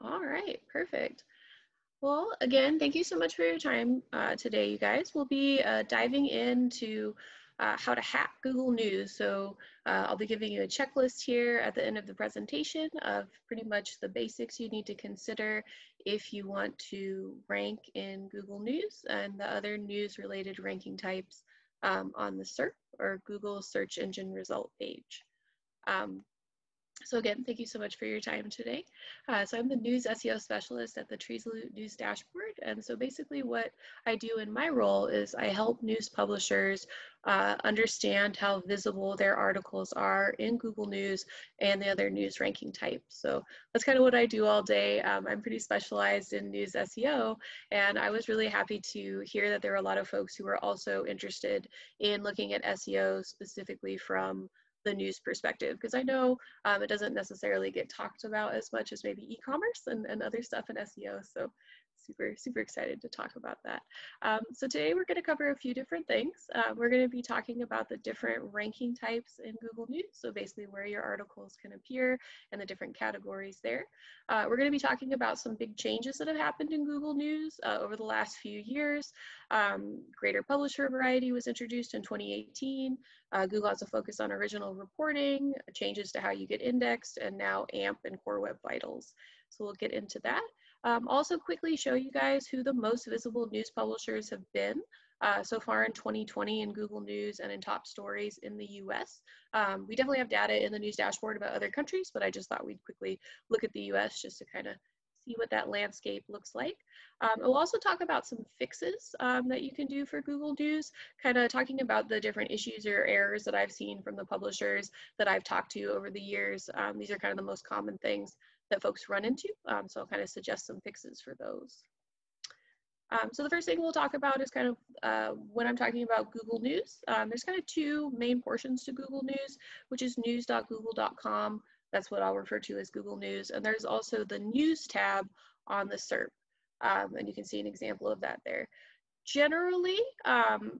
All right, perfect. Well, again, thank you so much for your time today, you guys. We'll be diving into how to hack Google News. So I'll be giving you a checklist here at the end of the presentation of pretty much the basics you need to consider if you want to rank in Google News and the other news-related ranking types on the SERP or Google Search Engine Result page. So again, thank you so much for your time today. So I'm the News SEO Specialist at the Trisolute News Dashboard. And so basically what I do in my role is I help news publishers understand how visible their articles are in Google News and the other news ranking types. So that's kind of what I do all day. I'm pretty specialized in news SEO, and I was really happy to hear that there are a lot of folks who are also interested in looking at SEO specifically from the news perspective, because I know it doesn't necessarily get talked about as much as maybe e-commerce and other stuff in SEO. So super excited to talk about that. So today we're going to cover a few different things. We're going to be talking about the different ranking types in Google News. So basically where your articles can appear and the different categories there. We're going to be talking about some big changes that have happened in Google News over the last few years. Greater publisher variety was introduced in 2018. Google has a focus on original reporting, changes to how you get indexed, and now AMP and Core Web Vitals. So we'll get into that. Also quickly show you guys who the most visible news publishers have been so far in 2020 in Google News and in top stories in the US. We definitely have data in the news dashboard about other countries, but I just thought we'd quickly look at the US just to kind of see what that landscape looks like. We'll also talk about some fixes that you can do for Google News, kind of talking about the different issues or errors that I've seen from the publishers that I've talked to over the years. These are kind of the most common things that folks run into, so I'll kind of suggest some fixes for those. So the first thing we'll talk about is kind of when I'm talking about Google News, there's kind of two main portions to Google News, which is news.google.com. That's what I'll refer to as Google News. And there's also the News tab on the SERP. And you can see an example of that there. Generally,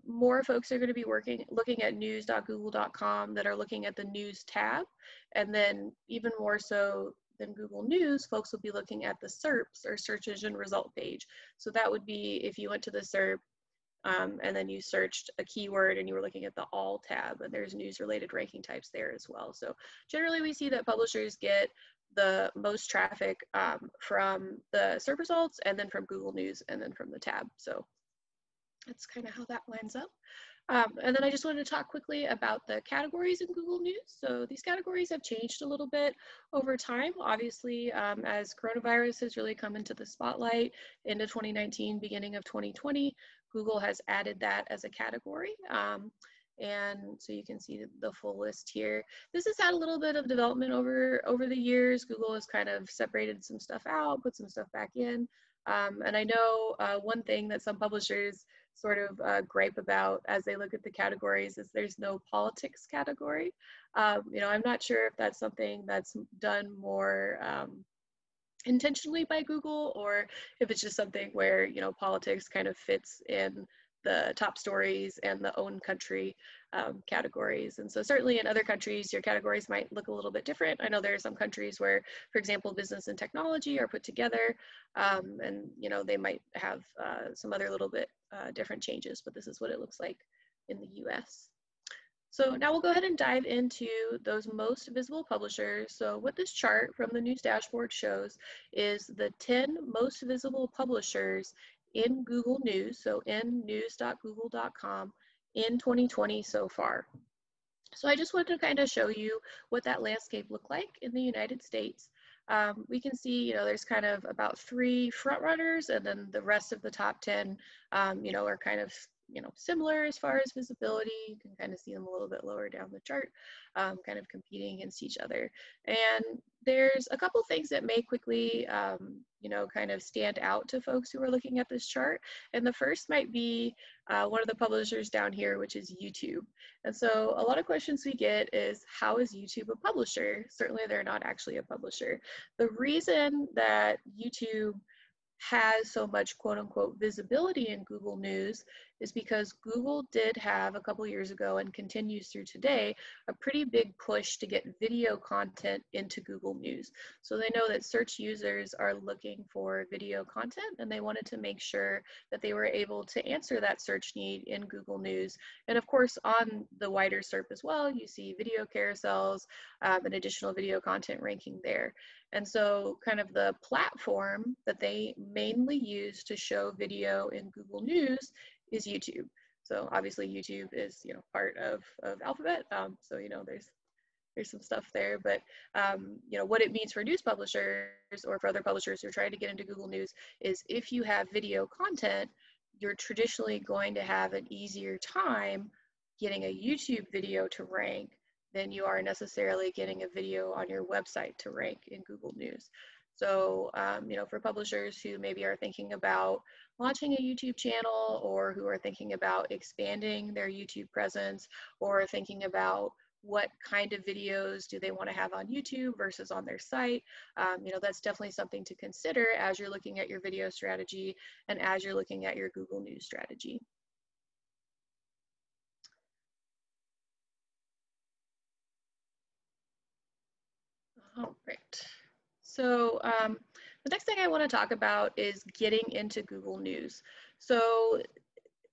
more folks are going to be looking at news.google.com that are looking at the News tab. And then even more so than Google News, folks will be looking at the SERPs or Search Engine Result page. So that would be if you went to the SERP and then you searched a keyword and you were looking at the All tab, and there's news-related ranking types there as well. So generally we see that publishers get the most traffic from the SERP results, and then from Google News, and then from the tab. So that's kind of how that lines up. And then I just wanted to talk quickly about the categories in Google News. So these categories have changed a little bit over time. Obviously, as coronavirus has really come into the spotlight into 2019, beginning of 2020, Google has added that as a category. And so you can see the full list here. This has had a little bit of development over the years. Google has kind of separated some stuff out, put some stuff back in. And I know one thing that some publishers sort of gripe about as they look at the categories is there's no politics category. You know, I'm not sure if that's something that's done more intentionally by Google, or if it's just something where, you know, politics kind of fits in the top stories and the own country categories. And so certainly in other countries, your categories might look a little bit different. I know there are some countries where, for example, business and technology are put together, and you know, they might have some other little bit different changes, but this is what it looks like in the US. So now we'll go ahead and dive into those most visible publishers. So what this chart from the news dashboard shows is the 10 most visible publishers in Google News, so in news.google.com in 2020 so far. So I just wanted to kind of show you what that landscape looked like in the United States. We can see, you know, there's kind of about 3 front runners, and then the rest of the top 10, you know, are kind of, you know, similar as far as visibility. You can kind of see them a little bit lower down the chart, kind of competing against each other. And there's a couple things that may quickly, you know, kind of stand out to folks who are looking at this chart. And the first might be one of the publishers down here, which is YouTube. And so a lot of questions we get is, how is YouTube a publisher? Certainly they're not actually a publisher. The reason that YouTube has so much quote unquote visibility in Google News is because Google did have a couple years ago and continues through today a pretty big push to get video content into Google News. So they know that search users are looking for video content, and they wanted to make sure that they were able to answer that search need in Google News. And of course, on the wider SERP as well, you see video carousels and additional video content ranking there. And so kind of the platform that they mainly use to show video in Google News is YouTube. So obviously YouTube is, part of Alphabet. So, there's some stuff there, but what it means for news publishers or for other publishers who are trying to get into Google News is if you have video content, you're traditionally going to have an easier time getting a YouTube video to rank than you are necessarily getting a video on your website to rank in Google News. So, for publishers who maybe are thinking about launching a YouTube channel, or who are thinking about expanding their YouTube presence, or thinking about what kind of videos do they want to have on YouTube versus on their site, that's definitely something to consider as you're looking at your video strategy and as you're looking at your Google News strategy. All right. So the next thing I want to talk about is getting into Google News. So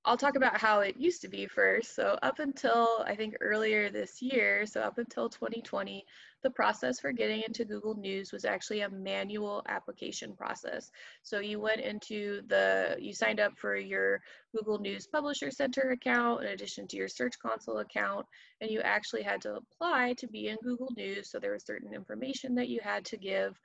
I'll talk about how it used to be first. So up until I think earlier this year, so up until 2020, the process for getting into Google News was actually a manual application process. So you you signed up for your Google News Publisher Center account in addition to your Search Console account, and you actually had to apply to be in Google News. So there was certain information that you had to give.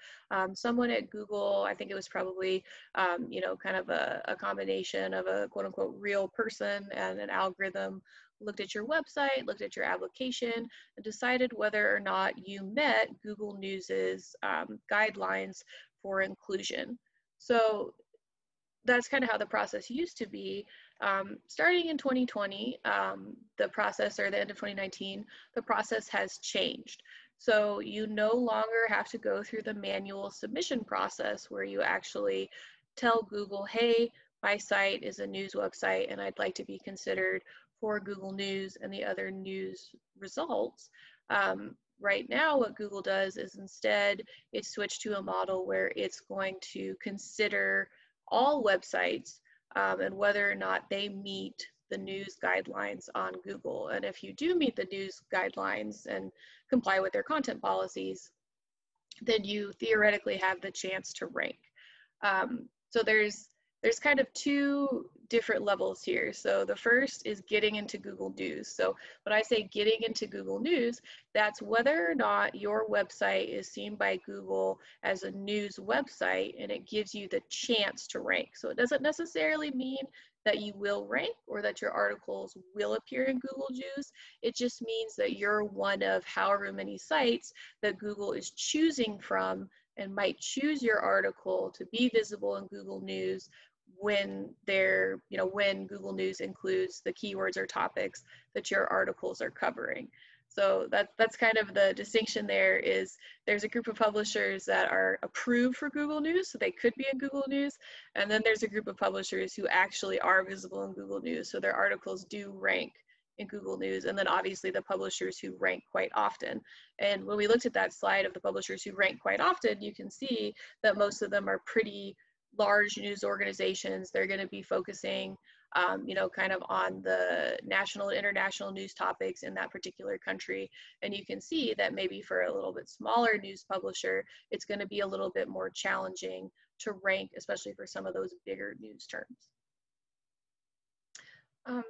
Someone at Google, I think it was probably, kind of a combination of a quote unquote real person and an algorithm, looked at your website, looked at your application, and decided whether or not you met Google News's guidelines for inclusion. So that's kind of how the process used to be. Starting in 2020, the process, or the end of 2019, the process has changed. So you no longer have to go through the manual submission process where you actually tell Google, hey, my site is a news website and I'd like to be considered for Google News and the other news results. Right now, what Google does is instead it's switched to a model where it's going to consider all websites and whether or not they meet the news guidelines on Google. And if you do meet the news guidelines and comply with their content policies, then you theoretically have the chance to rank. So there's kind of two different levels here. So the first is getting into Google News. So when I say getting into Google News, that's whether or not your website is seen by Google as a news website and it gives you the chance to rank. So it doesn't necessarily mean that you will rank or that your articles will appear in Google News. It just means that you're one of however many sites that Google is choosing from and might choose your article to be visible in Google News when when Google News includes the keywords or topics that your articles are covering. So that's kind of the distinction there. Is there's a group of publishers that are approved for Google News, so they could be in Google News, and then there's a group of publishers who actually are visible in Google News, so their articles do rank in Google News, and then obviously the publishers who rank quite often. And when we looked at that slide of the publishers who rank quite often, you can see that most of them are pretty large news organizations. They're going to be focusing, kind of on the national and international news topics in that particular country. And you can see that maybe for a little bit smaller news publisher, it's going to be a little bit more challenging to rank, especially for some of those bigger news terms.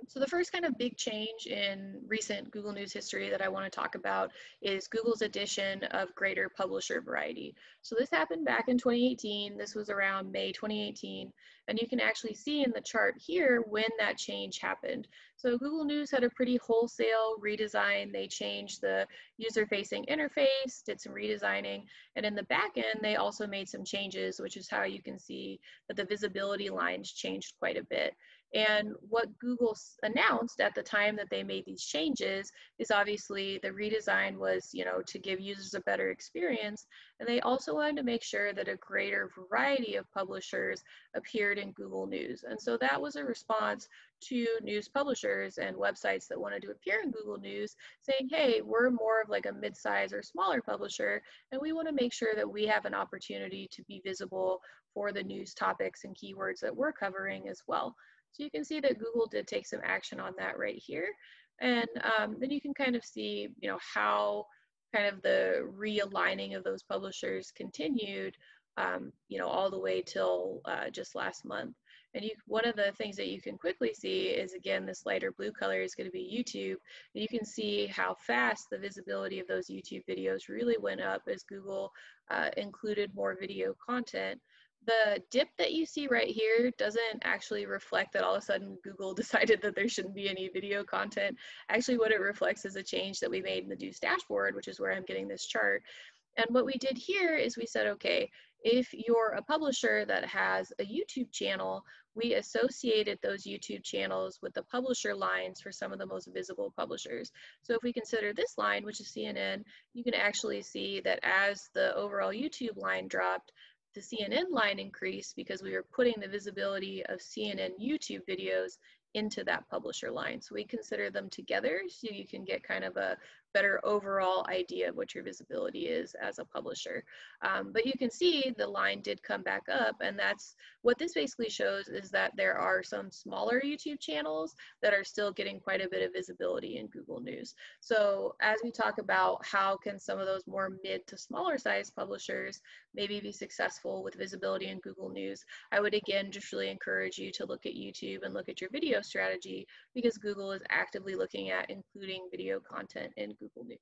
So the first kind of big change in recent Google News history that I want to talk about is Google's addition of greater publisher variety. So this happened back in 2018. This was around May 2018. And you can actually see in the chart here when that change happened. So Google News had a pretty wholesale redesign. They changed the user-facing interface, did some redesigning, and in the back end, they also made some changes, which is how you can see that the visibility lines changed quite a bit. And what Google announced at the time that they made these changes is obviously the redesign was, to give users a better experience. And they also wanted to make sure that a greater variety of publishers appeared in Google News. And so that was a response to news publishers and websites that wanted to appear in Google News, saying, hey, we're more of like a mid-size or smaller publisher, and we want to make sure that we have an opportunity to be visible for the news topics and keywords that we're covering as well. So you can see that Google did take some action on that right here. And then you can kind of see, how kind of the realigning of those publishers continued, all the way till just last month. And one of the things that you can quickly see is, again, this lighter blue color is going to be YouTube. And you can see how fast the visibility of those YouTube videos really went up as Google included more video content. The dip that you see right here doesn't actually reflect that all of a sudden Google decided that there shouldn't be any video content. Actually, what it reflects is a change that we made in the News Dashboard, which is where I'm getting this chart. And what we did here is we said, okay, if you're a publisher that has a YouTube channel, we associated those YouTube channels with the publisher lines for some of the most visible publishers. So if we consider this line, which is CNN, you can actually see that as the overall YouTube line dropped, the CNN line increased because we were putting the visibility of CNN YouTube videos into that publisher line. So we consider them together so you can get kind of a better overall idea of what your visibility is as a publisher. But you can see the line did come back up, and that's what this basically shows, is that there are some smaller YouTube channels that are still getting quite a bit of visibility in Google News. So as we talk about how can some of those more mid to smaller size publishers maybe be successful with visibility in Google News, I would again just really encourage you to look at YouTube and look at your video strategy, because Google is actively looking at including video content in Google News.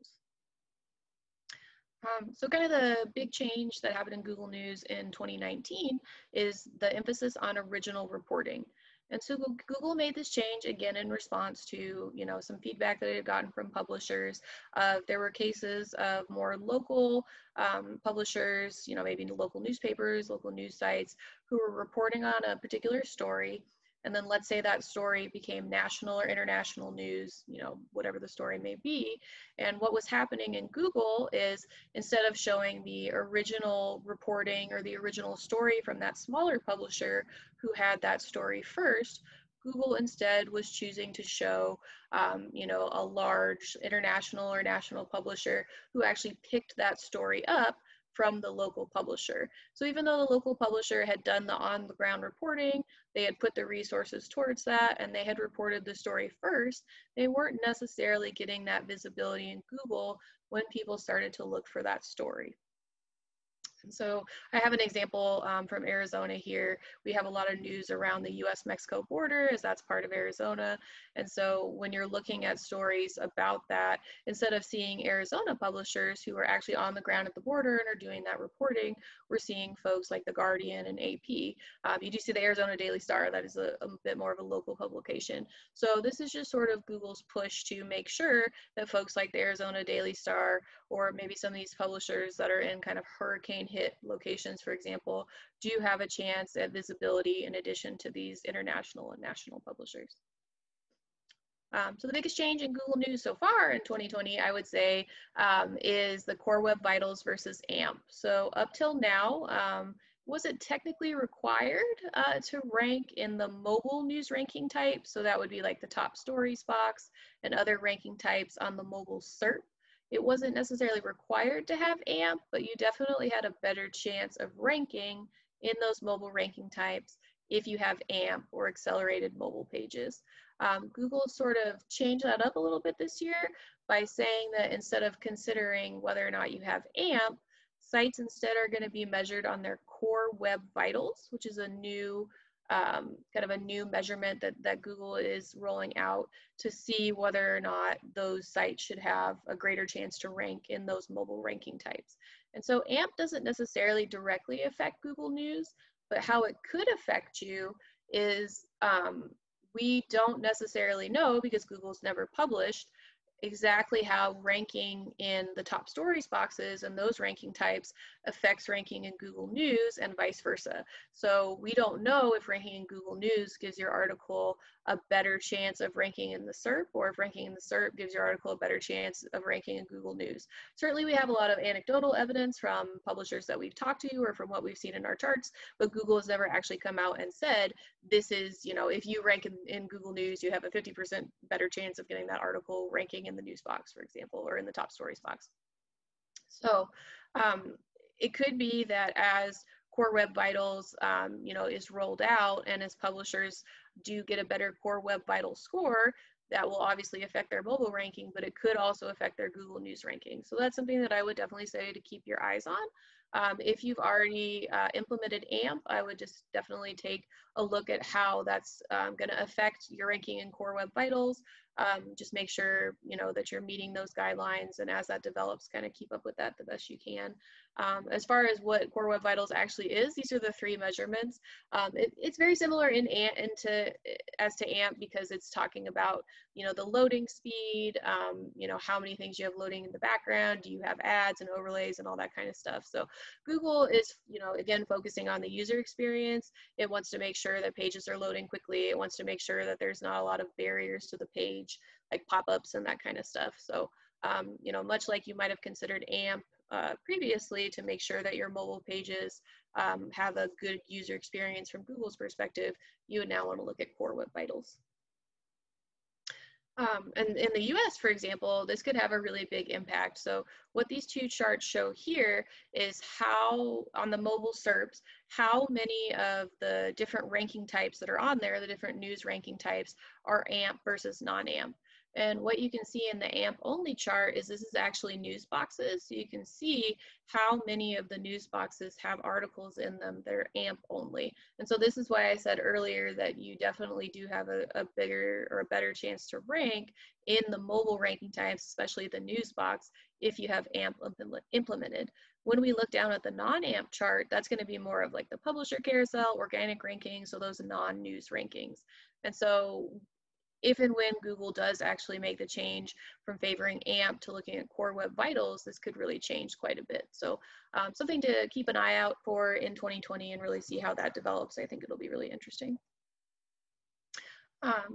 So kind of the big change that happened in Google News in 2019 is the emphasis on original reporting. And so Google made this change again in response to, some feedback that it had gotten from publishers. There were cases of more local publishers, maybe local newspapers, local news sites, who were reporting on a particular story. And then let's say that story became national or international news, whatever the story may be. And what was happening in Google is, instead of showing the original reporting or the original story from that smaller publisher who had that story first, Google instead was choosing to show, a large international or national publisher who actually picked that story up from the local publisher. So even though the local publisher had done the on-the-ground reporting, they had put the resources towards that, and they had reported the story first, they weren't necessarily getting that visibility in Google when people started to look for that story. And so I have an example from Arizona here. We have a lot of news around the US-Mexico border, as that's part of Arizona. And so when you're looking at stories about that, instead of seeing Arizona publishers who are actually on the ground at the border and are doing that reporting, we're seeing folks like The Guardian and AP. You do see the Arizona Daily Star, that is a bit more of a local publication. So this is just sort of Google's push to make sure that folks like the Arizona Daily Star, or maybe some of these publishers that are in kind of hurricane hit locations, for example, do have a chance at visibility in addition to these international and national publishers. So the biggest change in Google News so far in 2020, I would say, is the Core Web Vitals versus AMP. So up till now, was it technically required to rank in the mobile news ranking type? So that would be like the top stories box and other ranking types on the mobile SERP. It wasn't necessarily required to have AMP, but you definitely had a better chance of ranking in those mobile ranking types if you have AMP or accelerated mobile pages. Google sort of changed that up a little bit this year by saying that instead of considering whether or not you have AMP, sites instead are going to be measured on their Core Web Vitals, which is a new kind of a new measurement that Google is rolling out to see whether or not those sites should have a greater chance to rank in those mobile ranking types. And so AMP doesn't necessarily directly affect Google News, but how it could affect you is we don't necessarily know, because Google's never published, exactly how ranking in the top stories boxes and those ranking types affects ranking in Google News and vice versa. So we don't know if ranking in Google News gives your article a better chance of ranking in the SERP, or if ranking in the SERP gives your article a better chance of ranking in Google News. Certainly we have a lot of anecdotal evidence from publishers that we've talked to or from what we've seen in our charts, but Google has never actually come out and said, this is, you know, if you rank in Google News, you have a 50% better chance of getting that article ranking in the news box, for example, or in the top stories box. So it could be that as Core Web Vitals, you know, is rolled out, and as publishers do get a better Core Web Vitals score, that will obviously affect their mobile ranking, but it could also affect their Google News ranking. So that's something that I would definitely say to keep your eyes on. If you've already implemented AMP, I would just definitely take a look at how that's going to affect your ranking in Core Web Vitals. Just make sure, you know, that you're meeting those guidelines, and as that develops, kind of keep up with that the best you can. As far as what Core Web Vitals actually is, these are the 3 measurements. It's very similar as to AMP, because it's talking about, you know, the loading speed, you know, how many things you have loading in the background, do you have ads and overlays and all that kind of stuff. So Google is, you know, again, focusing on the user experience. It wants to make sure that pages are loading quickly. It wants to make sure that there's not a lot of barriers to the page, like pop-ups and that kind of stuff. So, you know, much like you might have considered AMP previously to make sure that your mobile pages have a good user experience from Google's perspective, you would now want to look at Core Web Vitals. And in the US, for example, this could have a really big impact. So what these 2 charts show here is how, on the mobile SERPs, how many of the different ranking types that are on there, the different news ranking types, are AMP versus non-AMP. And what you can see in the AMP only chart is this is actually news boxes. So you can see how many of the news boxes have articles in them that are AMP only. And so this is why I said earlier that you definitely do have a bigger or a better chance to rank in the mobile ranking types, especially the news box, if you have AMP implemented. When we look down at the non-AMP chart, that's going to be more of like the publisher carousel, organic rankings, so those non-news rankings. And so if and when Google does actually make the change from favoring AMP to looking at Core Web Vitals, this could really change quite a bit. So something to keep an eye out for in 2020 and really see how that develops. I think it'll be really interesting.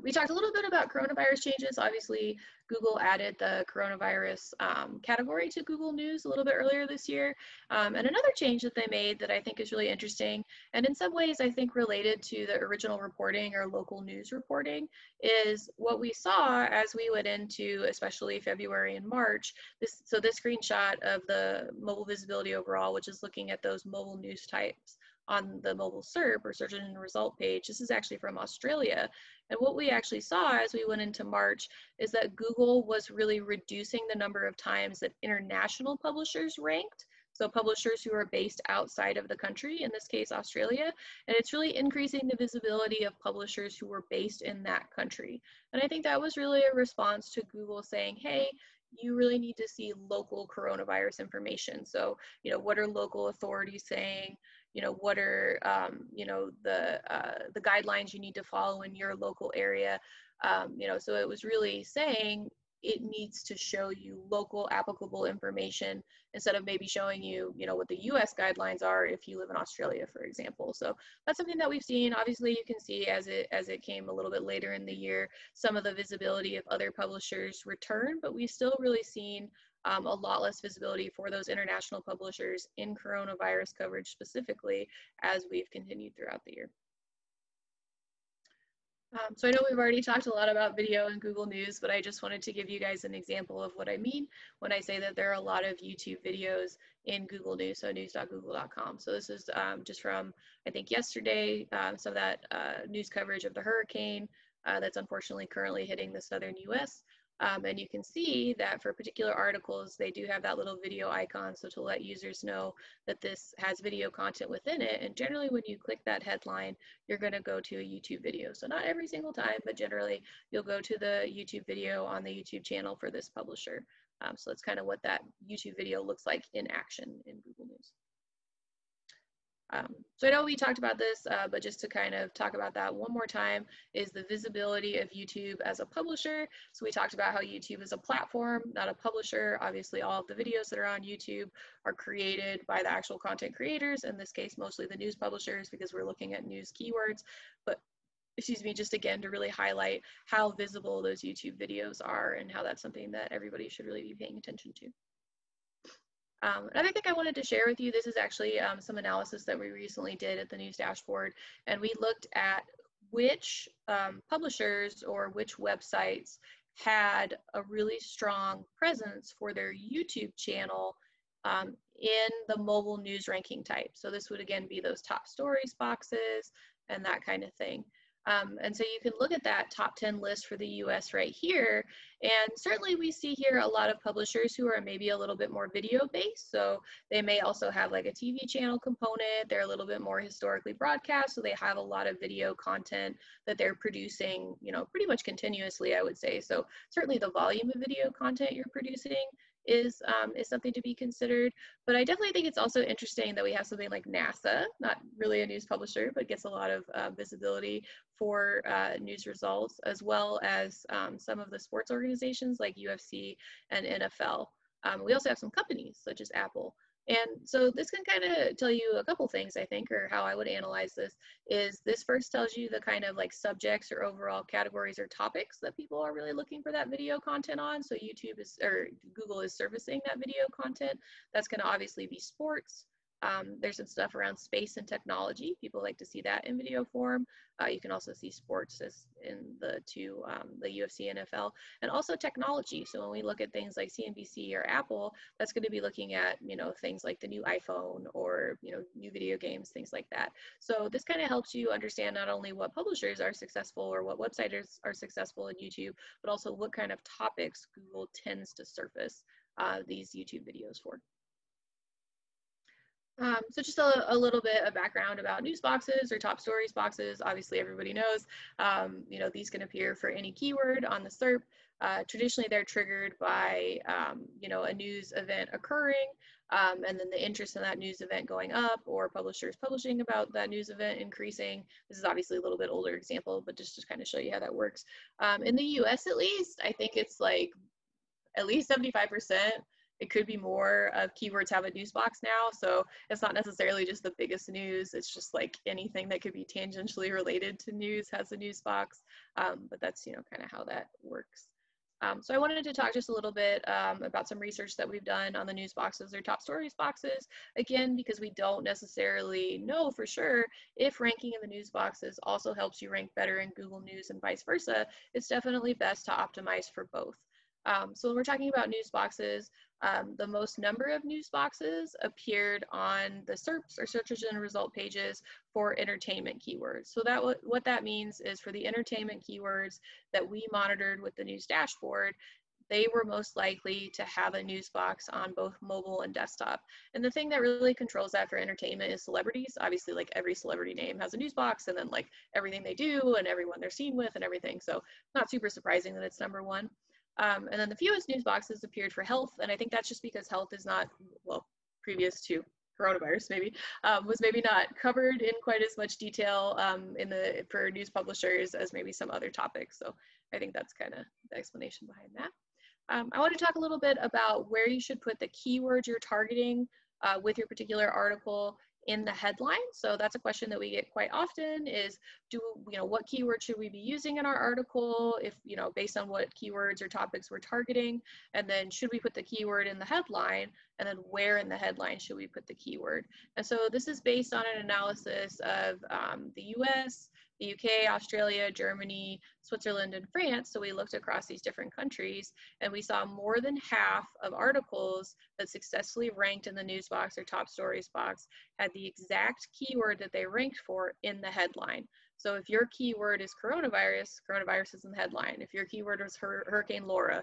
We talked a little bit about coronavirus changes. Obviously, Google added the coronavirus category to Google News a little bit earlier this year. And another change that they made that I think is really interesting, and in some ways I think related to the original reporting or local news reporting, is what we saw as we went into especially February and March. This screenshot of the mobile visibility overall, which is looking at those mobile news types on the mobile SERP or search engine result page. This is actually from Australia. And what we actually saw as we went into March is that Google was really reducing the number of times that international publishers ranked. So publishers who are based outside of the country, in this case, Australia, and it's really increasing the visibility of publishers who were based in that country. And I think that was really a response to Google saying, hey, you really need to see local coronavirus information. So, you know, what are local authorities saying? You know, what are, you know, the guidelines you need to follow in your local area? You know, so it was really saying it needs to show you local applicable information instead of maybe showing you, you know, what the US guidelines are if you live in Australia, for example. So that's something that we've seen. Obviously, you can see as it came a little bit later in the year, some of the visibility of other publishers return, but we've still really seen a lot less visibility for those international publishers in coronavirus coverage specifically as we've continued throughout the year. So I know we've already talked a lot about video and Google News, but I just wanted to give you guys an example of what I mean when I say that there are a lot of YouTube videos in Google News, so news.google.com. So this is just from, I think, yesterday, some of that news coverage of the hurricane that's unfortunately currently hitting the southern US. And you can see that for particular articles, they do have that little video icon, so to let users know that this has video content within it. And generally when you click that headline, you're going to go to a YouTube video. So not every single time, but generally you'll go to the YouTube video on the YouTube channel for this publisher. So that's kind of what that YouTube video looks like in action in Google News. So I know we talked about this, but just to kind of talk about that one more time is the visibility of YouTube as a publisher. So we talked about how YouTube is a platform, not a publisher. Obviously, all of the videos that are on YouTube are created by the actual content creators, in this case, mostly the news publishers, because we're looking at news keywords. But excuse me, just again to really highlight how visible those YouTube videos are and how that's something that everybody should really be paying attention to. Another thing I wanted to share with you, this is actually some analysis that we recently did at the News Dashboard, and we looked at which publishers or which websites had a really strong presence for their YouTube channel in the mobile news ranking type. So this would again be those top stories boxes and that kind of thing. And so you can look at that top 10 list for the US right here. And certainly we see here a lot of publishers who are maybe a little bit more video based. So they may also have like a TV channel component. They're a little bit more historically broadcast. So they have a lot of video content that they're producing, you know, pretty much continuously, I would say. So certainly the volume of video content you're producing is something to be considered. But I definitely think it's also interesting that we have something like NASA, not really a news publisher, but gets a lot of visibility for news results, as well as some of the sports organizations like UFC and NFL. We also have some companies such as Apple. And so this can kind of tell you a couple things, I think, or how I would analyze this is this first tells you the kind of like subjects or overall categories or topics that people are really looking for that video content on. So YouTube is, or Google is servicing that video content. That's going to obviously be sports. There's some stuff around space and technology. People like to see that in video form. You can also see sports as in the two, the UFC, NFL, and also technology. So when we look at things like CNBC or Apple, that's going to be looking at, you know, things like the new iPhone or, you know, new video games, things like that. So this kind of helps you understand not only what publishers are successful or what websites are successful in YouTube, but also what kind of topics Google tends to surface these YouTube videos for. So just a little bit of background about news boxes or top stories boxes. Obviously, everybody knows, you know, these can appear for any keyword on the SERP. Traditionally, they're triggered by, you know, a news event occurring, and then the interest in that news event going up, or publishers publishing about that news event increasing. This is obviously a little bit older example, but just to kind of show you how that works. In the US, at least, I think it's like at least 75%. It could be more of keywords have a news box now. So it's not necessarily just the biggest news. It's just like anything that could be tangentially related to news has a news box. But that's, you know, kind of how that works. So I wanted to talk just a little bit about some research that we've done on the news boxes or top stories boxes. Again, because we don't necessarily know for sure if ranking in the news boxes also helps you rank better in Google News and vice versa, it's definitely best to optimize for both. So when we're talking about news boxes, the most number of news boxes appeared on the SERPs or search engine result pages for entertainment keywords. So that what that means is for the entertainment keywords that we monitored with the news dashboard, they were most likely to have a news box on both mobile and desktop. And the thing that really controls that for entertainment is celebrities. Obviously, like every celebrity name has a news box, and then like everything they do and everyone they're seen with and everything. So not super surprising that it's number one. And then the fewest news boxes appeared for health, and I think that's just because health is not, well, previous to coronavirus maybe, was maybe not covered in quite as much detail for news publishers as maybe some other topics. So I think that's kind of the explanation behind that. I want to talk a little bit about where you should put the keywords you're targeting with your particular article in the headline. So that's a question that we get quite often is, what keyword should we be using in our article if, based on what keywords or topics we're targeting, and then should we put the keyword in the headline, and then where in the headline should we put the keyword? And so this is based on an analysis of the US, the UK, Australia, Germany, Switzerland, and France. So we looked across these different countries, and we saw more than half of articles that successfully ranked in the news box or top stories box had the exact keyword that they ranked for in the headline. So if your keyword is coronavirus, coronavirus is in the headline. If your keyword was Hurricane Laura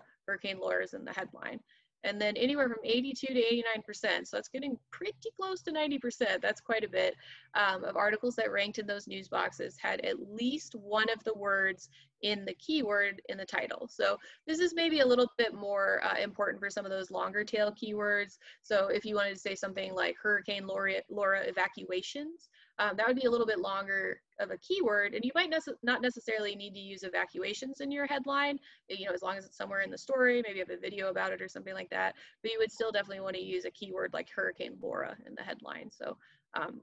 is in the headline. and then anywhere from 82 to 89%. So it's getting pretty close to 90%. That's quite a bit of articles that ranked in those news boxes had at least one of the words in the keyword in the title. So this is maybe a little bit more important for some of those longer tail keywords. So if you wanted to say something like Hurricane Laura evacuations, that would be a little bit longer of a keyword, and you might not necessarily need to use evacuations in your headline, you know, as long as it's somewhere in the story, maybe you have a video about it or something like that, but you would still definitely want to use a keyword like Hurricane Laura in the headline. So,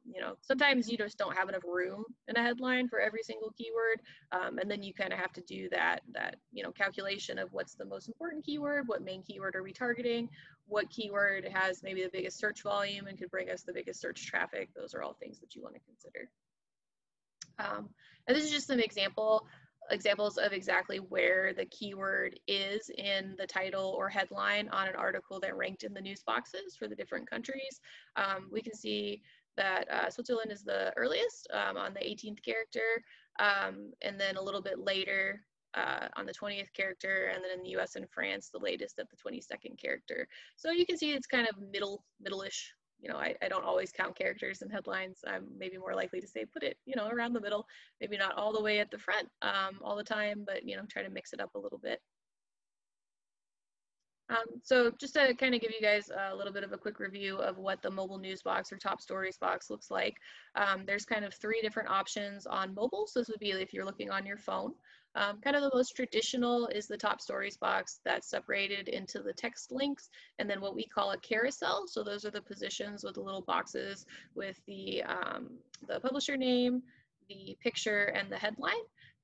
you know, sometimes you just don't have enough room in a headline for every single keyword, and then you kind of have to do that, you know, calculation of what's the most important keyword, what main keyword are we targeting, what keyword has maybe the biggest search volume and could bring us the biggest search traffic. Those are all things that you want to consider. And this is just some examples of exactly where the keyword is in the title or headline on an article that ranked in the news boxes for the different countries. We can see that Switzerland is the earliest on the 18th character, and then a little bit later on the 20th character, and then in the US and France, the latest at the 22nd character. So you can see it's kind of middle-ish. You know, I don't always count characters in headlines. I'm maybe more likely to say put it, you know, around the middle, maybe not all the way at the front all the time, but, you know, try to mix it up a little bit. So just to kind of give you guys a little bit of a quick review of what the mobile news box or top stories box looks like. There's kind of 3 different options on mobile. So this would be if you're looking on your phone. Kind of the most traditional is the top stories box that's separated into the text links and then what we call a carousel. So those are the positions with the little boxes with the publisher name, the picture, and the headline.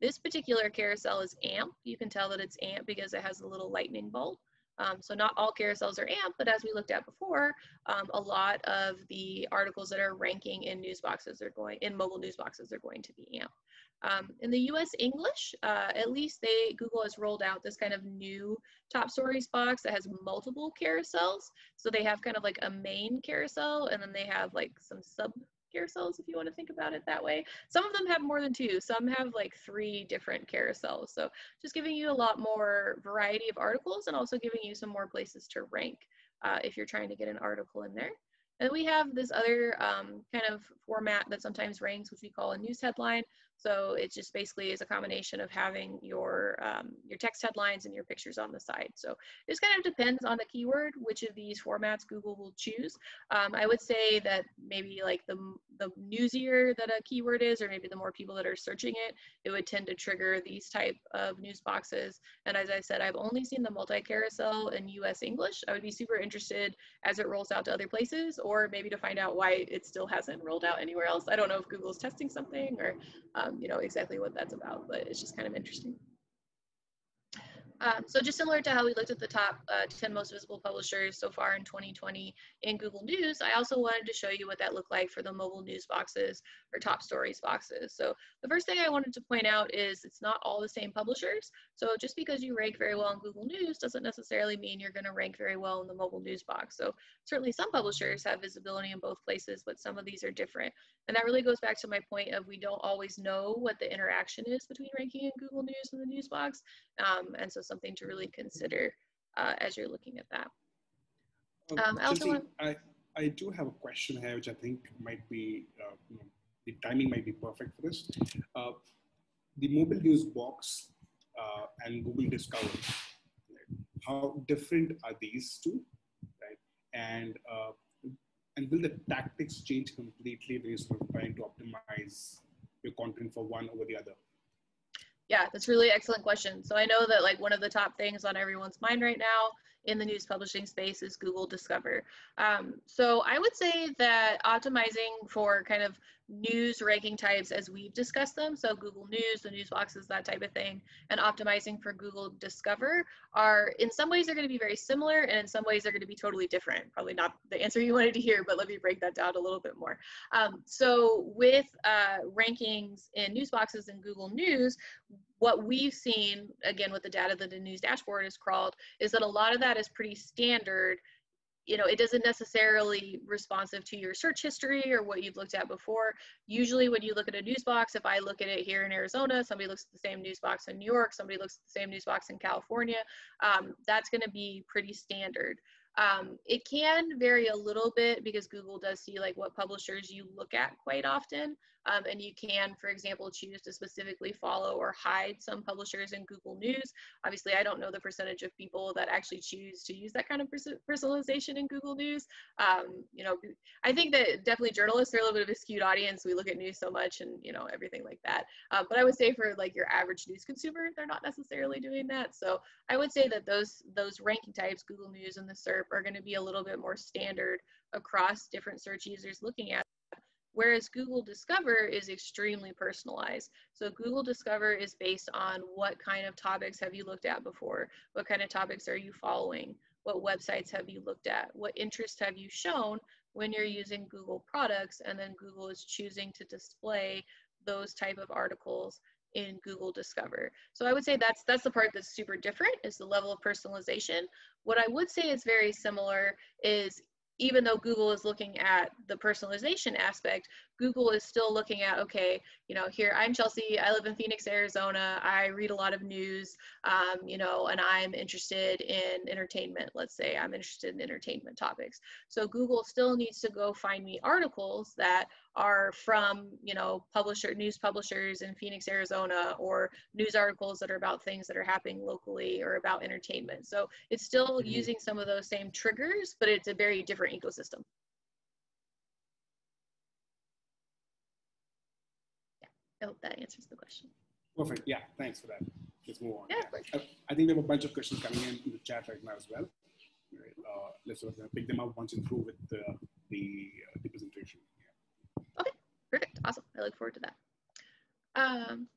This particular carousel is AMP. You can tell that it's AMP because it has a little lightning bolt. So not all carousels are AMP, but as we looked at before, a lot of the articles that are ranking in news boxes are in mobile news boxes are going to be AMP. In the US English, at least Google has rolled out this kind of new top stories box that has multiple carousels. So they have kind of like a main carousel, and then they have like some sub carousels, if you want to think about it that way. Some of them have more than 2. Some have like 3 different carousels. So just giving you a lot more variety of articles and also giving you some more places to rank if you're trying to get an article in there. And we have this other kind of format that sometimes ranks, which we call a news headline. So it just basically is a combination of having your text headlines and your pictures on the side. So it just kind of depends on the keyword, which of these formats Google will choose. I would say that maybe like the newsier that a keyword is, or maybe the more people that are searching it, it would tend to trigger these type of news boxes. And as I said, I've only seen the multi-carousel in US English. I would be super interested as it rolls out to other places, or maybe to find out why it still hasn't rolled out anywhere else. I don't know if Google's testing something or you know, exactly what that's about, but it's just kind of interesting. So just similar to how we looked at the top 10 most visible publishers so far in 2020 in Google News, I also wanted to show you what that looked like for the mobile news boxes or top stories boxes. So the first thing I wanted to point out is it's not all the same publishers. So just because you rank very well in Google News doesn't necessarily mean you're going to rank very well in the mobile news box. So certainly some publishers have visibility in both places, but some of these are different. And that really goes back to my point of we don't always know what the interaction is between ranking in Google News and the news box. And so something to really consider as you're looking at that. Chelsey, I do have a question here, which I think might be, you know, the timing might be perfect for this. The mobile news box and Google Discover, right? How different are these two, right? And will the tactics change completely when you're sort of trying to optimize your content for one over the other? Yeah, that's a really excellent question. So I know that like one of the top things on everyone's mind right now in the news publishing space is Google Discover. So I would say that optimizing for kind of news ranking types as we've discussed them, so Google News, the news boxes, that type of thing, and optimizing for Google Discover are, in some ways, they're going to be very similar, and in some ways, they're going to be totally different. Probably not the answer you wanted to hear, but let me break that down a little bit more. So with rankings in news boxes in Google News, what we've seen, again, with the data that the news dashboard has crawled, is that a lot of that is pretty standard. You know, it doesn't necessarily responsive to your search history or what you've looked at before. Usually when you look at a news box, if I look at it here in Arizona, somebody looks at the same news box in New York, somebody looks at the same news box in California, that's going to be pretty standard. It can vary a little bit because Google does see like what publishers you look at quite often. And you can, for example, choose to specifically follow or hide some publishers in Google News. Obviously, I don't know the percentage of people that actually choose to use that kind of personalization in Google News. You know, I think that definitely journalists are a little bit of a skewed audience. We look at news so much and, you know, everything like that. But I would say for like your average news consumer, they're not necessarily doing that. So I would say that those ranking types, Google News and the SERP, are going to be a little bit more standard across different search users looking at. Whereas Google Discover is extremely personalized. So Google Discover is based on what kind of topics have you looked at before? What kind of topics are you following? What websites have you looked at? What interest have you shown when you're using Google products? And then Google is choosing to display those type of articles in Google Discover. So I would say that's the part that's super different, is the level of personalization. What I would say is very similar is, even though Google is looking at the personalization aspect, Google is still looking at, okay, you know, here, I'm Chelsey, I live in Phoenix, Arizona, I read a lot of news, you know, and I'm interested in entertainment. Let's say I'm interested in entertainment topics. So Google still needs to go find me articles that are from, you know, news publishers in Phoenix, Arizona, or news articles that are about things that are happening locally or about entertainment. So it's still using some of those same triggers, but it's a very different ecosystem. Yeah, I hope that answers the question. Perfect. Yeah, thanks for that. Let's move on. Yeah. I think we have a bunch of questions coming in the chat right now as well. Let's sort of pick them up once and through with the presentation. Yeah. Okay, perfect. Awesome. I look forward to that.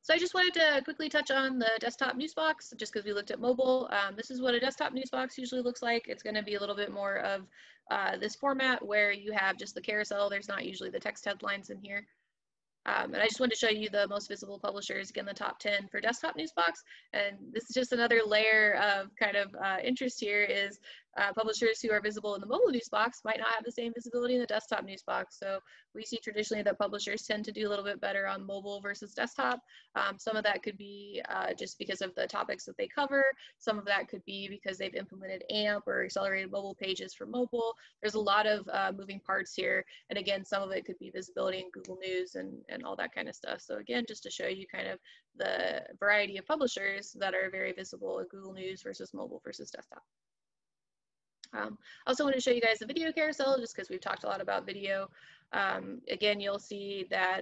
So I just wanted to quickly touch on the desktop news box, just because we looked at mobile. This is what a desktop news box usually looks like. It's going to be a little bit more of this format where you have just the carousel. There's not usually the text headlines in here. And I just wanted to show you the most visible publishers, again, the top 10 for desktop news box. And this is just another layer of kind of interest here is publishers who are visible in the mobile news box might not have the same visibility in the desktop news box. So we see traditionally that publishers tend to do a little bit better on mobile versus desktop. Some of that could be just because of the topics that they cover. Some of that could be because they've implemented AMP or accelerated mobile pages for mobile. There's a lot of moving parts here. And again, some of it could be visibility in Google News and all that kind of stuff. So again, just to show you kind of the variety of publishers that are very visible in Google News versus mobile versus desktop. I also want to show you guys the video carousel, just because we've talked a lot about video. Again, you'll see that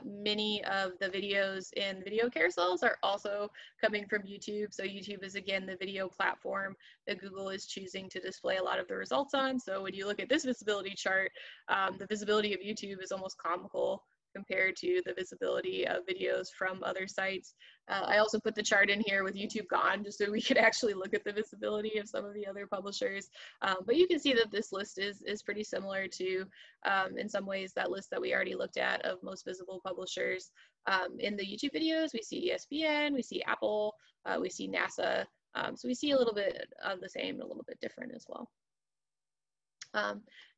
many of the videos in video carousels are also coming from YouTube. So YouTube is, again, the video platform that Google is choosing to display a lot of the results on. So when you look at this visibility chart, the visibility of YouTube is almost comical compared to the visibility of videos from other sites. I also put the chart in here with YouTube gone, just so we could actually look at the visibility of some of the other publishers. But you can see that this list is pretty similar to, in some ways, that list that we already looked at of most visible publishers. In the YouTube videos, we see ESPN, we see Apple, we see NASA. So we see a little bit of the same, a little bit different as well.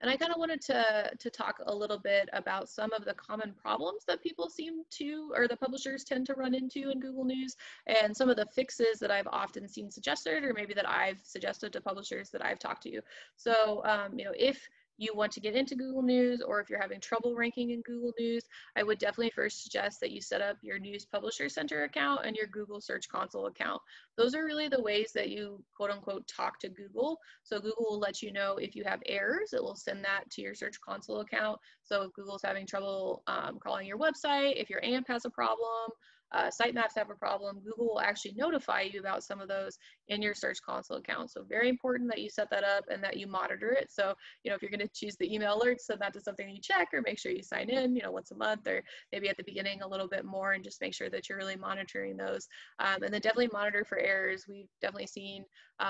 And I kind of wanted to talk a little bit about some of the common problems that people seem to, or the publishers tend to run into in Google News, and some of the fixes that I've often seen suggested, or maybe that I've suggested to publishers that I've talked to. So, you know, if you want to get into Google News, or if you're having trouble ranking in Google News, I would definitely first suggest that you set up your News Publisher Center account and your Google Search Console account. Those are really the ways that you, quote unquote, talk to Google. So Google will let you know if you have errors. It will send that to your Search Console account. So if Google's having trouble crawling your website, if your AMP has a problem, sitemaps have a problem, Google will actually notify you about some of those in your Search Console account. So very important that you set that up and that you monitor it. So, you know, if you're going to choose the email alerts, send that to something you check, or make sure you sign in, you know, once a month, or maybe at the beginning a little bit more, and just make sure that you're really monitoring those. And then definitely monitor for errors. We've definitely seen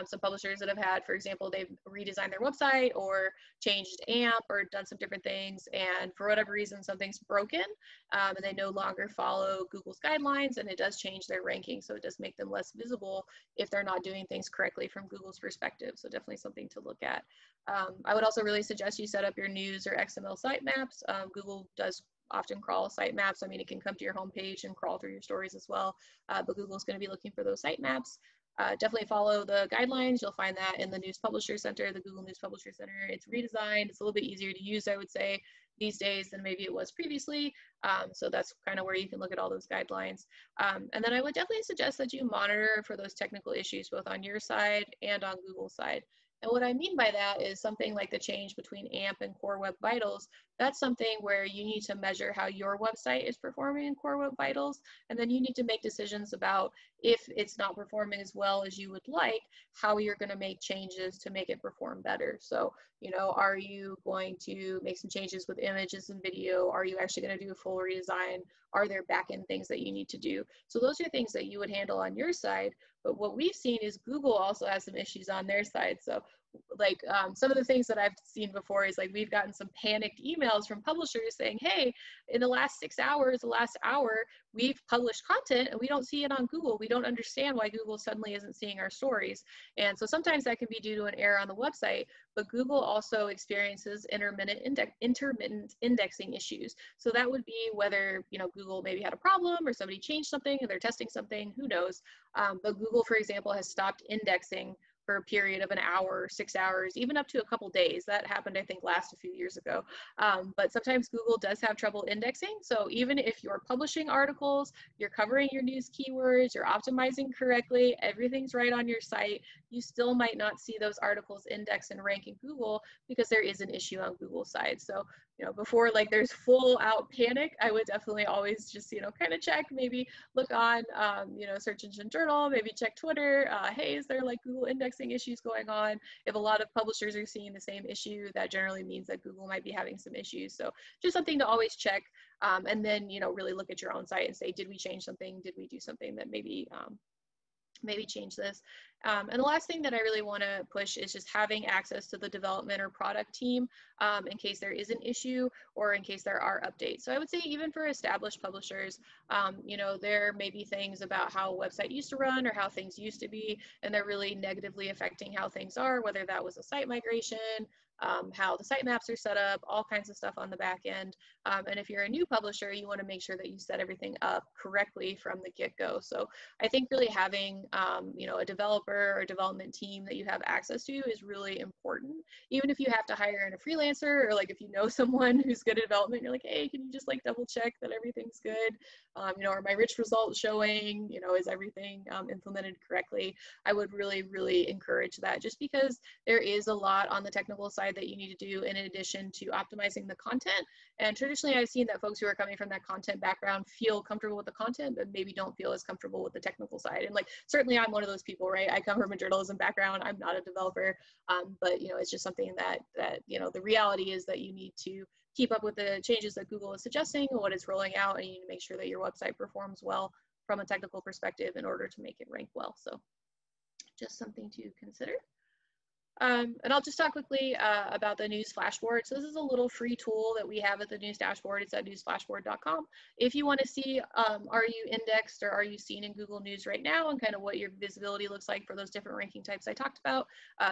some publishers that have had, for example, they've redesigned their website or changed AMP or done some different things, and for whatever reason something's broken, and they no longer follow Google's guidelines, and it does change their ranking. So it does make them less visible if they're not doing things correctly from Google's perspective. So definitely something to look at. I would also really suggest you set up your news or XML sitemaps. Google does often crawl sitemaps. I mean, it can come to your homepage and crawl through your stories as well, but Google's going to be looking for those sitemaps. definitely follow the guidelines. You'll find that in the News Publisher Center, the Google News Publisher Center. It's redesigned. It's a little bit easier to use, I would say, these days than maybe it was previously. So that's kind of where you can look at all those guidelines. And then I would definitely suggest that you monitor for those technical issues, both on your side and on Google's side. And what I mean by that is something like the change between AMP and Core Web Vitals. That's something where you need to measure how your website is performing in Core Web Vitals, and then you need to make decisions about if it's not performing as well as you would like, how you're going to make changes to make it perform better. So, you know, are you going to make some changes with images and video? Are you actually going to do a full redesign? Are there back-end things that you need to do? So those are things that you would handle on your side. But what we've seen is Google also has some issues on their side. So like some of the things that I've seen before is like we've gotten some panicked emails from publishers saying, hey, in the last 6 hours, the last hour, we've published content and we don't see it on Google. We don't understand why Google suddenly isn't seeing our stories. And so sometimes that can be due to an error on the website, but Google also experiences intermittent indexing issues. So that would be whether, you know, Google maybe had a problem or somebody changed something and they're testing something, who knows. But Google, for example, has stopped indexing for a period of an hour, 6 hours, even up to a couple days. That happened, I think, last a few years ago. But sometimes Google does have trouble indexing. So even if you're publishing articles, you're covering your news keywords, you're optimizing correctly, everything's right on your site, you still might not see those articles index and rank in Google because there is an issue on Google's side. So, you know, before like there's full out panic, I would definitely always just, you know, kind of check, maybe look on, you know, Search Engine Journal, maybe check Twitter. Hey, is there like Google indexing issues going on? If a lot of publishers are seeing the same issue, that generally means that Google might be having some issues. So just something to always check. And then, you know, really look at your own site and say, did we change something? Did we do something that maybe change this? And the last thing that I really want to push is just having access to the development or product team in case there is an issue or in case there are updates. So I would say even for established publishers, you know, there may be things about how a website used to run or how things used to be, and they're really negatively affecting how things are, whether that was a site migration, how the sitemaps are set up, all kinds of stuff on the back end. And if you're a new publisher, you want to make sure that you set everything up correctly from the get-go. So I think really having, you know, a developer or development team that you have access to is really important. Even if you have to hire in a freelancer, or like if you know someone who's good at development, you're like, hey, can you just like double check that everything's good? You know, are my rich results showing? You know, is everything implemented correctly? I would really, really encourage that, just because there is a lot on the technical side that you need to do in addition to optimizing the content. And traditionally, I've seen that folks who are coming from that content background feel comfortable with the content, but maybe don't feel as comfortable with the technical side. And like, certainly I'm one of those people, right? I come from a journalism background. I'm not a developer, but you know, it's just something that you know, the reality is that you need to keep up with the changes that Google is suggesting and what it's rolling out, and you need to make sure that your website performs well from a technical perspective in order to make it rank well. So just something to consider. And I'll just talk quickly about the News Flashboard. So this is a little free tool that we have at the News Dashboard. It's at newsflashboard.com. If you want to see, are you indexed or are you seen in Google News right now, and kind of what your visibility looks like for those different ranking types I talked about,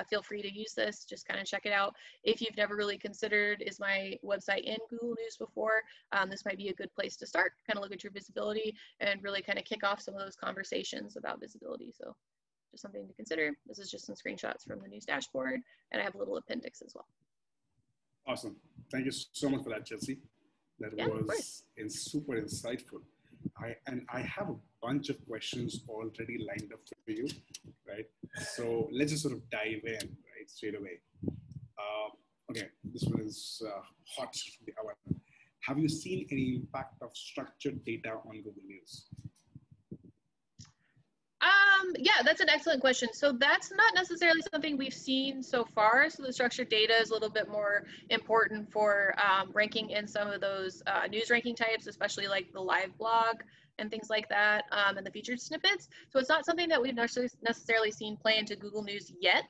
feel free to use this. Just kind of check it out. If you've never really considered, is my website in Google News before, this might be a good place to start, kind of look at your visibility and really kind of kick off some of those conversations about visibility. So just something to consider. This is just some screenshots from the News Dashboard, and I have a little appendix as well. Awesome. Thank you so much for that, Chelsey. That was super insightful. I have a bunch of questions already lined up for you, right? So let's just sort of dive in, right, straight away. Okay, this one is hot from the hour. Have you seen any impact of structured data on Google News? Yeah, that's an excellent question. So that's not necessarily something we've seen so far. So the structured data is a little bit more important for ranking in some of those news ranking types, especially like the live blog and things like that, and the featured snippets. So it's not something that we've necessarily seen play into Google News yet.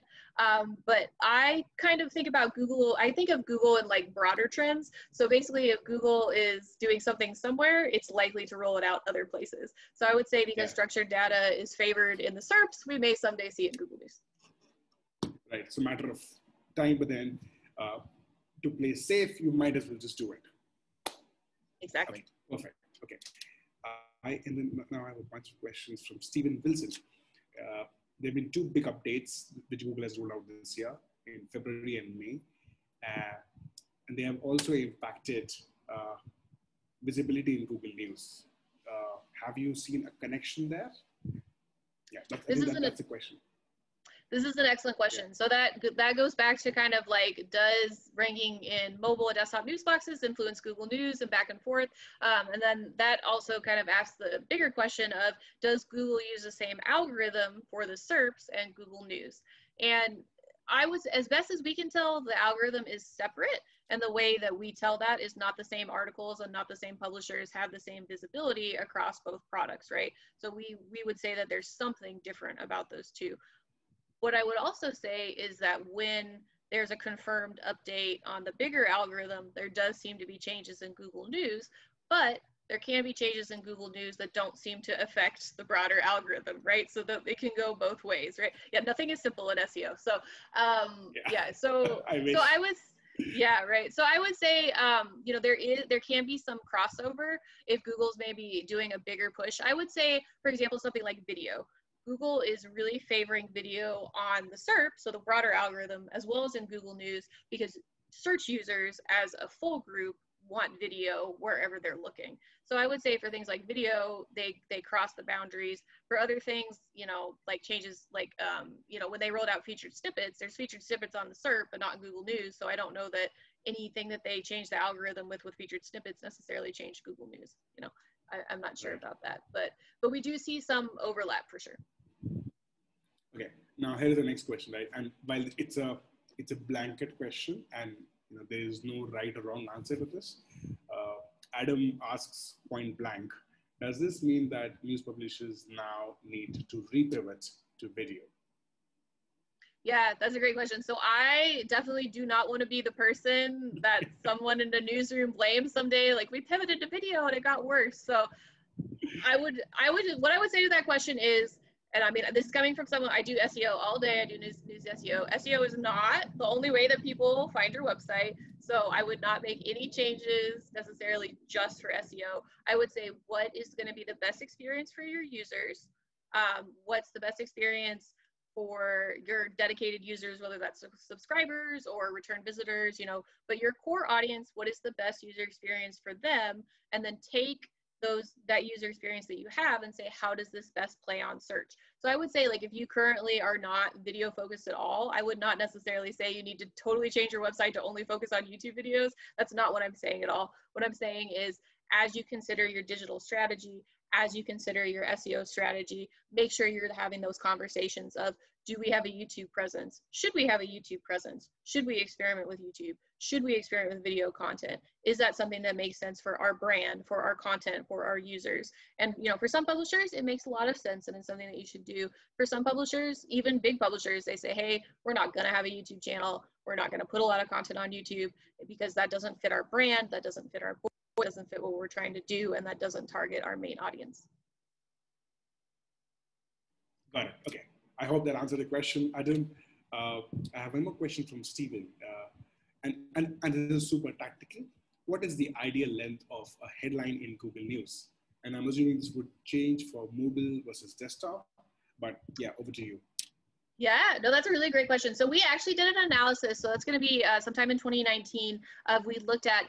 But I kind of think about Google, I think of Google in like broader trends. So basically if Google is doing something somewhere, it's likely to roll it out other places. So I would say because structured data is favored in the SERPs, we may someday see it in Google News. Right, it's a matter of time, but then to play safe, you might as well just do it. Exactly. Okay, perfect, okay. And then now I have a bunch of questions from Stephen Wilson. there have been two big updates which Google has rolled out this year in February and May. And they have also impacted visibility in Google News. Have you seen a connection there? Yeah, that's the question. This is an excellent question. Yeah. So that goes back to kind of like, does ranking in mobile and desktop news boxes influence Google News and back and forth? And then that also kind of asks the bigger question of, does Google use the same algorithm for the SERPs and Google News? And as best as we can tell, the algorithm is separate, and the way that we tell that is not the same articles and not the same publishers have the same visibility across both products, right? So we would say that there's something different about those two. What I would also say is that when there's a confirmed update on the bigger algorithm, there does seem to be changes in Google News, but there can be changes in Google News that don't seem to affect the broader algorithm, right? So that it can go both ways, right? Yeah, nothing is simple in SEO. So, So I would say, you know, there can be some crossover if Google's maybe doing a bigger push. I would say, for example, something like video. Google is really favoring video on the SERP, so the broader algorithm, as well as in Google News, because search users as a full group want video wherever they're looking. So I would say for things like video, they cross the boundaries. For other things, you know, like changes like, you know, when they rolled out featured snippets, there's featured snippets on the SERP, but not in Google News. So I don't know that anything that they changed the algorithm with featured snippets necessarily changed Google News. You know, I'm not sure about that, but we do see some overlap for sure. Okay, now here's the next question, right? And while it's a blanket question, and you know, there is no right or wrong answer to this, Adam asks point blank, does this mean that news publishers now need to repivot to video? Yeah, that's a great question. So I definitely do not want to be the person that someone in the newsroom blames someday, like we pivoted to video and it got worse. So what I would say to that question is, and I mean, this is coming from someone, I do SEO all day, I do news SEO. SEO is not the only way that people find your website. So I would not make any changes necessarily just for SEO. I would say, what is going to be the best experience for your users? What's the best experience for your dedicated users, whether that's subscribers or return visitors, you know, but your core audience, what is the best user experience for them? And then take that user experience that you have and say, how does this best play on search? So I would say, like, if you currently are not video focused at all, I would not necessarily say you need to totally change your website to only focus on YouTube videos. That's not what I'm saying at all. What I'm saying is, as you consider your digital strategy, as you consider your SEO strategy, make sure you're having those conversations of, do we have a YouTube presence? Should we have a YouTube presence? Should we experiment with YouTube? Should we experiment with video content? Is that something that makes sense for our brand, for our content, for our users? And you know, for some publishers, it makes a lot of sense and it's something that you should do. For some publishers, even big publishers, they say, hey, we're not gonna have a YouTube channel. We're not gonna put a lot of content on YouTube because that doesn't fit our brand, that doesn't fit our board, doesn't fit what we're trying to do, and that doesn't target our main audience. Got it, okay. I hope that answered the question, Adam. I have one more question from Stephen, and this is super tactical. What is the ideal length of a headline in Google News? And I'm assuming this would change for mobile versus desktop, but yeah, over to you. Yeah, no, that's a really great question. So we actually did an analysis. So that's going to be sometime in 2019. We looked at,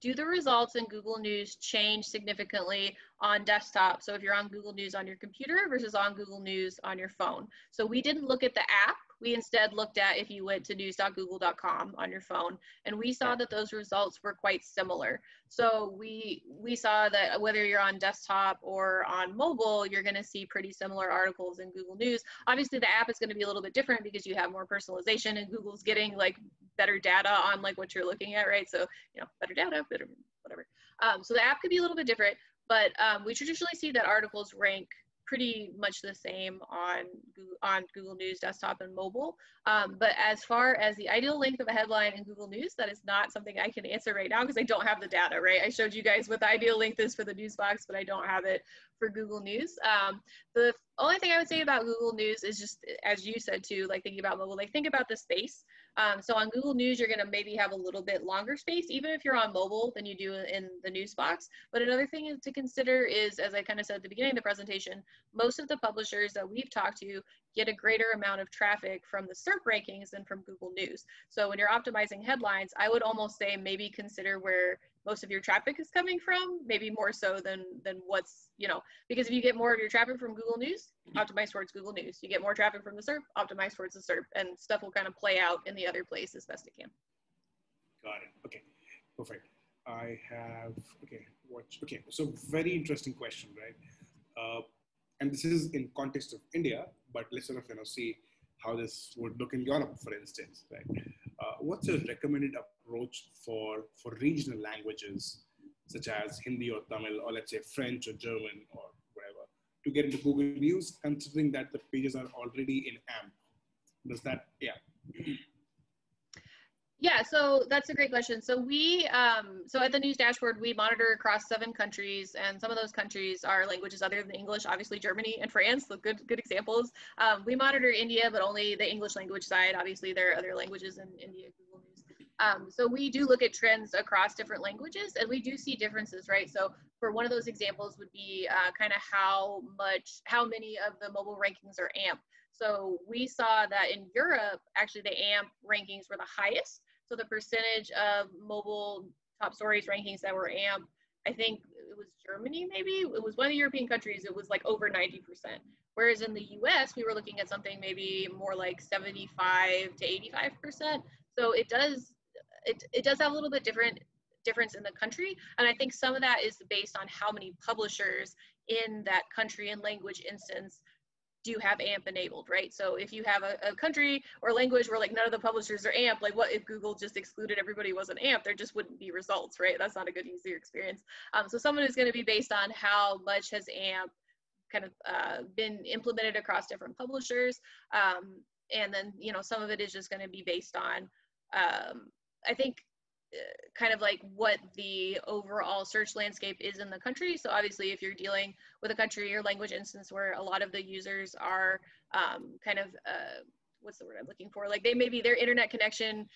do the results in Google News change significantly on desktop? So if you're on Google News on your computer versus on Google News on your phone. So we didn't look at the app. We instead looked at if you went to news.google.com on your phone, and we saw that those results were quite similar. So we saw that whether you're on desktop or on mobile, you're going to see pretty similar articles in Google News. Obviously, the app is going to be a little bit different because you have more personalization, and Google's getting like better data on like what you're looking at, right? So, you know, better data, better whatever. So the app could be a little bit different, but we traditionally see that articles rank pretty much the same on Google News desktop and mobile. But as far as the ideal length of a headline in Google News, that is not something I can answer right now because I don't have the data, right? I showed you guys what the ideal length is for the news box, but I don't have it for Google News. The only thing I would say about Google News is just, as you said too, like thinking about mobile, like think about the space. So on Google News, you're going to maybe have a little bit longer space, even if you're on mobile, than you do in the news box. But another thing to consider is, as I kind of said at the beginning of the presentation, most of the publishers that we've talked to get a greater amount of traffic from the SERP rankings than from Google News. So when you're optimizing headlines, I would almost say maybe consider where most of your traffic is coming from, maybe more so than what's, because if you get more of your traffic from Google News, optimize towards Google News. You get more traffic from the SERP, optimize towards the SERP, and stuff will kind of play out in the other place as best it can. Got it. Okay, perfect. I have, so very interesting question, right? And this is in context of India, but let's sort of, see how this would look in Europe, for instance, right? What's your recommended approach for regional languages, such as Hindi or Tamil, or let's say French or German or whatever, to get into Google News, considering that the pages are already in AMP? Does that, Yeah, so that's a great question. So we, so at the News Dashboard, we monitor across 7 countries, and some of those countries are languages other than English, obviously Germany and France, so good examples. We monitor India, but only the English language side. Obviously, there are other languages in India, Google News. So we do look at trends across different languages, and we do see differences, right? So for one of those examples would be kind of how many of the mobile rankings are AMP. So we saw that in Europe, actually the AMP rankings were the highest. So the percentage of mobile top stories rankings that were AMP, I think it was Germany, maybe? It was one of the European countries, it was like over 90%. Whereas in the US, we were looking at something maybe more like 75 to 85%. So it does have a little bit difference in the country. And I think some of that is based on how many publishers in that country and language instance do have AMP enabled, right? So if you have a country or language where like none of the publishers are AMP, like what if Google just excluded everybody wasn't AMP? There just wouldn't be results, right? That's not a good user experience. So some of it is going to be based on how much has AMP kind of been implemented across different publishers. And then, some of it is just going to be based on, I think, kind of like what the overall search landscape is in the country. So obviously if you're dealing with a country or language instance where a lot of the users are kind of, what's the word I'm looking for? Like maybe their internet connection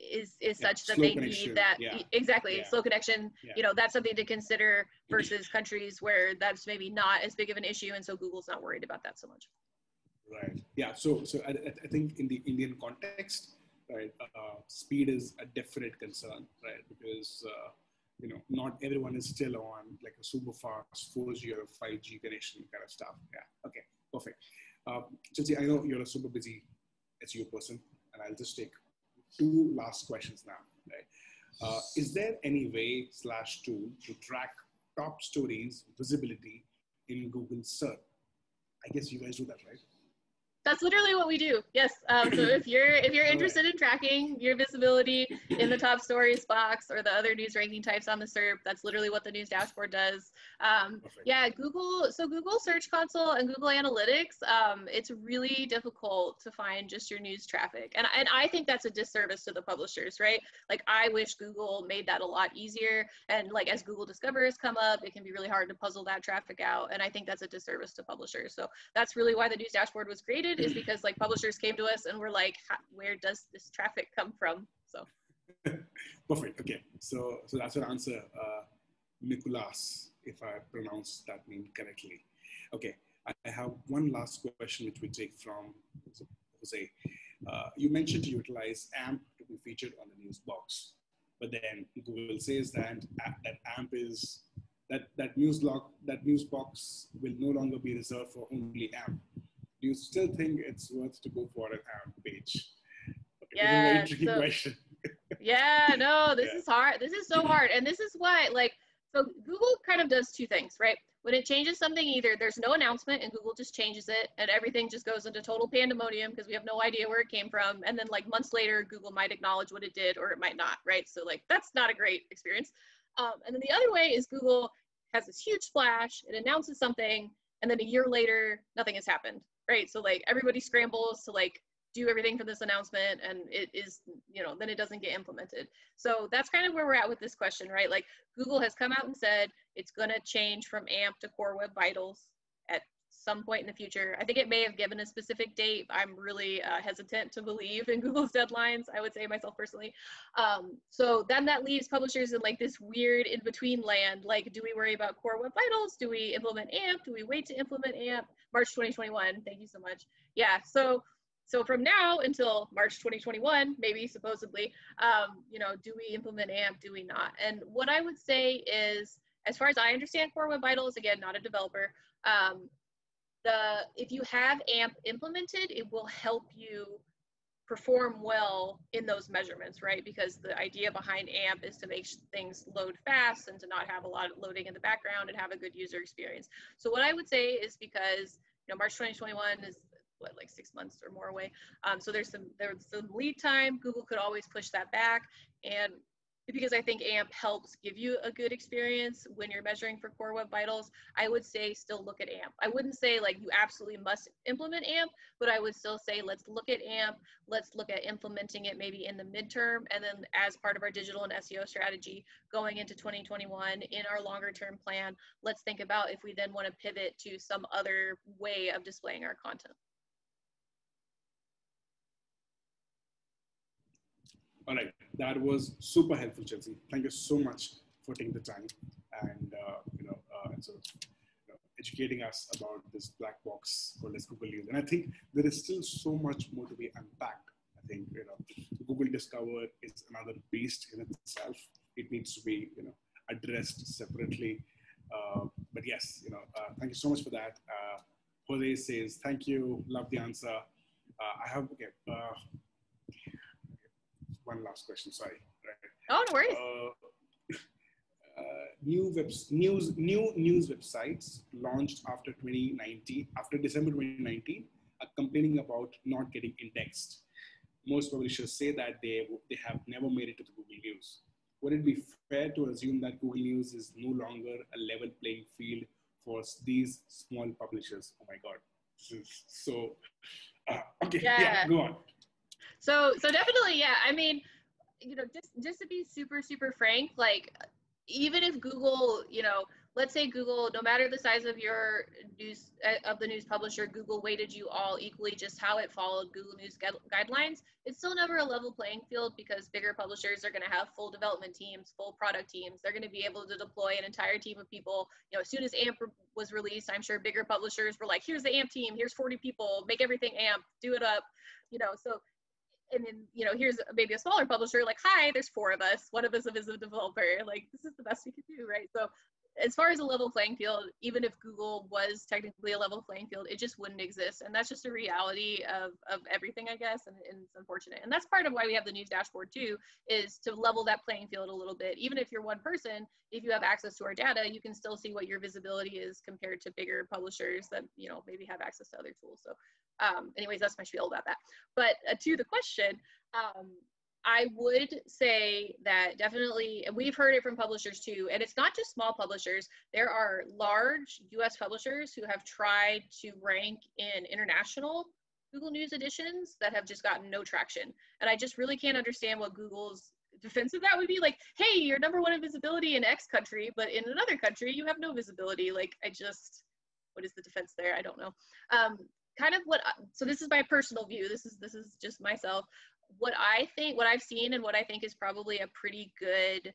is such that they need that, exactly, slow connection, that's something to consider versus countries where that's maybe not as big of an issue. And so Google's not worried about that so much. Right. Yeah. So I think in the Indian context, right, speed is a definite concern, right? Because, not everyone is still on like a super fast 4G or 5G connection kind of stuff. Yeah, okay, perfect. Chelsey, I know you're a super busy SEO person, and I'll just take 2 last questions now, right? Is there any way / tool to track top stories visibility in Google SERP? I guess you guys do that, right? That's literally what we do. Yes. So if you're interested in tracking your visibility in the top stories box or the other news ranking types on the SERP, that's literally what the News Dashboard does. Yeah, Google Search Console and Google Analytics, it's really difficult to find just your news traffic. And I think that's a disservice to the publishers, right? Like I wish Google made that a lot easier. And like as Google Discover has come up, it can be really hard to puzzle that traffic out. And I think that's a disservice to publishers. So that's really why the News Dashboard was created, is because like publishers came to us and were like, where does this traffic come from? So perfect. Okay, so that's your answer, Nicholas, if I pronounce that name correctly. Okay, I have one last question which we take from Jose. You mentioned to utilize AMP to be featured on the news box, but then Google says that AMP is that news box will no longer be reserved for only AMP. Do you still think it's worth to go for an AMP page? Okay, yeah, this is a very tricky question. Yeah, no, this is hard. This is so hard. And this is why, so Google kind of does 2 things, right? When it changes something, either there's no announcement and Google just changes it and everything just goes into total pandemonium because we have no idea where it came from. And then like months later, Google might acknowledge what it did or it might not, right? So like, that's not a great experience. And then the other way is Google has this huge splash, it announces something, and then a year later, nothing has happened. Right. So like everybody scrambles to like do everything for this announcement and it is, then it doesn't get implemented. So that's kind of where we're at with this question, right? Like Google has come out and said it's going to change from AMP to Core Web Vitals at some point in the future. I think it may have given a specific date. I'm really hesitant to believe in Google's deadlines, I would say myself personally. So then that leaves publishers in like this weird in-between land. Like, do we worry about Core Web Vitals? Do we implement AMP? Do we wait to implement AMP? March 2021, thank you so much. Yeah, so from now until March 2021, maybe supposedly, you know, do we implement AMP? Do we not? And what I would say is, as far as I understand Core Web Vitals, again, not a developer, if you have AMP implemented, it will help you perform well in those measurements, right? Because the idea behind AMP is to make things load fast and to not have a lot of loading in the background and have a good user experience. So what I would say is, because, you know, March 2021 is what, like 6 months or more away. So there's some lead time. Google could always push that back. And because I think AMP helps give you a good experience when you're measuring for Core Web Vitals, I would say still look at AMP. I wouldn't say like you absolutely must implement AMP, but I would still say let's look at AMP, let's look at implementing it maybe in the midterm, and then as part of our digital and SEO strategy going into 2021 in our longer term plan, let's think about if we then want to pivot to some other way of displaying our content. All right, that was super helpful, Chelsey. Thank you so much for taking the time and educating us about this black box called as Google News. And I think there is still so much more to be unpacked. I think Google Discover is another beast in itself. It needs to be addressed separately. But yes, thank you so much for that. Jose says thank you, love the answer. I have one last question, sorry. Right. Oh, no worries. New news websites launched after December 2019 are complaining about not getting indexed. Most publishers say that they have never made it to the Google News. Would it be fair to assume that Google News is no longer a level playing field for these small publishers? Oh my God. So, okay, yeah, go on. So definitely, yeah. I mean, just to be super, super frank, like, even if Google, let's say Google, no matter the size of your the news publisher, Google weighted you all equally, just how it followed Google News guidelines, it's still never a level playing field, because bigger publishers are going to have full development teams, full product teams. They're going to be able to deploy an entire team of people. As soon as AMP was released, I'm sure bigger publishers were like, here's the AMP team, here's 40 people, make everything AMP, do it up, so. And then, here's maybe a smaller publisher, like, hi, there's 4 of us. One of us is a developer. Like, this is the best we could do, right? So as far as a level playing field, even if Google was technically a level playing field, it just wouldn't exist. And that's just a reality of everything, I guess, and it's unfortunate. And that's part of why we have the news dashboard too, is to level that playing field a little bit. Even if you're one person, if you have access to our data, you can still see what your visibility is compared to bigger publishers that, maybe have access to other tools. So anyways, that's my spiel about that. But to the question, I would say that definitely, and we've heard it from publishers too, and it's not just small publishers. There are large US publishers who have tried to rank in international Google News editions that have just gotten no traction. And I just really can't understand what Google's defense of that would be. Like, hey, you're #1 in visibility in X country, but in another country, you have no visibility. Like, what is the defense there? I don't know. Kind of so this is my personal view. This is just myself. What I've seen and what I think is probably a pretty good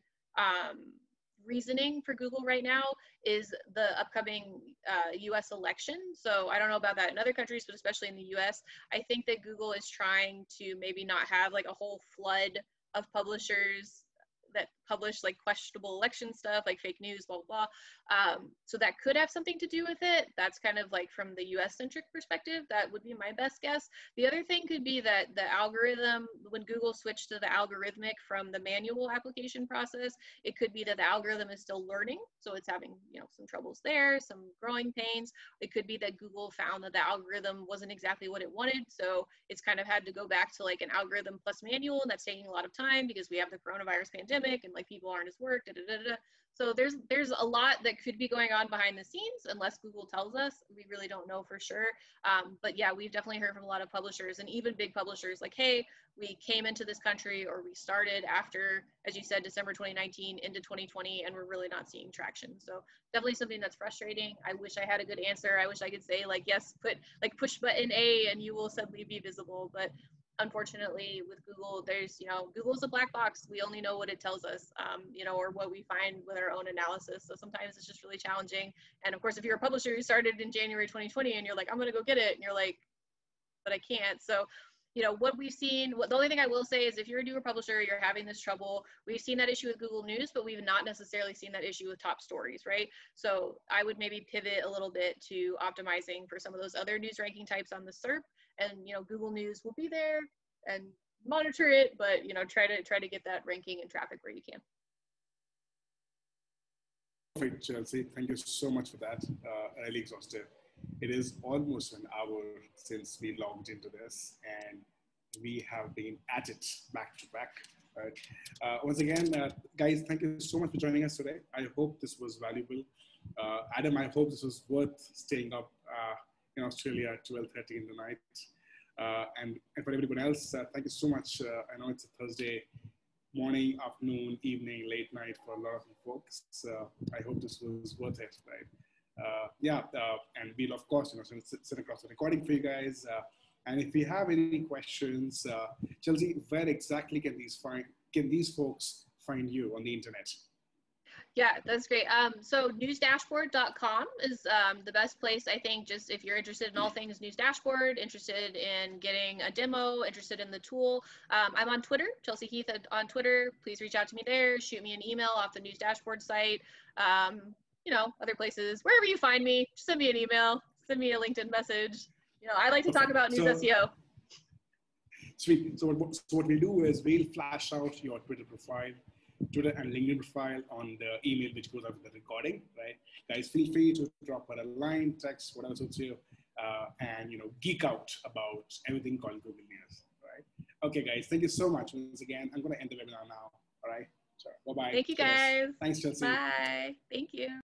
reasoning for Google right now is the upcoming US election. So I don't know about that in other countries, but especially in the US, I think that Google is trying to maybe not have like a whole flood of publishers that publish like questionable election stuff, like fake news, blah, blah, blah. So that could have something to do with it. That's kind of like from the US centric perspective, that would be my best guess. The other thing could be that the algorithm, when Google switched to the algorithmic from the manual application process, it could be that the algorithm is still learning. So it's having, some troubles there, some growing pains. It could be that Google found that the algorithm wasn't exactly what it wanted. So it's kind of had to go back to like an algorithm plus manual, and that's taking a lot of time because we have the coronavirus pandemic and like people aren't as worked, So there's a lot that could be going on behind the scenes unless Google tells us. We really don't know for sure. But yeah, we've definitely heard from a lot of publishers and even big publishers like, hey, we came into this country or we started after, as you said, December 2019 into 2020, and we're really not seeing traction. So definitely something that's frustrating. I wish I had a good answer. I wish I could say like, yes, push button A and you will suddenly be visible. But unfortunately with Google, there's, Google's a black box. We only know what it tells us, or what we find with our own analysis. So sometimes it's just really challenging. And of course, if you're a publisher who started in January 2020 and you're like, I'm going to go get it. And you're like, but I can't. So, what we've seen, the only thing I will say is if you're a newer publisher, you're having this trouble. We've seen that issue with Google News, but we've not necessarily seen that issue with top stories, right? So I would maybe pivot a little bit to optimizing for some of those other news ranking types on the SERP, and Google News will be there and monitor it, but try to get that ranking and traffic where you can. Perfect, Chelsey. Thank you so much for that. Really exhaustive. It is almost an hour since we logged into this, and we have been at it back to back. Right? Once again, guys, thank you so much for joining us today. I hope this was valuable. Adam, I hope this was worth staying up in Australia at 12:30 in the night. And for everyone else, thank you so much. I know it's a Thursday morning, afternoon, evening, late night for a lot of you folks. So I hope this was worth it, right? And we'll of course, send across the recording for you guys. And if you have any questions, Chelsey, where exactly can these folks find you on the internet? Yeah, that's great. So newsdashboard.com is the best place, I think, just if you're interested in all things News Dashboard, interested in getting a demo, interested in the tool. I'm on Twitter, Chelsey Heath on Twitter. Please reach out to me there. Shoot me an email off the News Dashboard site. Other places, wherever you find me, just send me an email, send me a LinkedIn message. I like to talk about news SEO. Sweet. So what we'll do is we'll flash out your Twitter profile, Twitter and LinkedIn profile on the email which goes out with the recording, right? Guys, feel free to drop her a line, text, whatever suits you, and geek out about everything called Google News, right? Okay, guys, thank you so much once again. I'm going to end the webinar now. All right. Sure. Bye bye. Thank you, guys. Thanks, Chelsey. Bye. Thank you.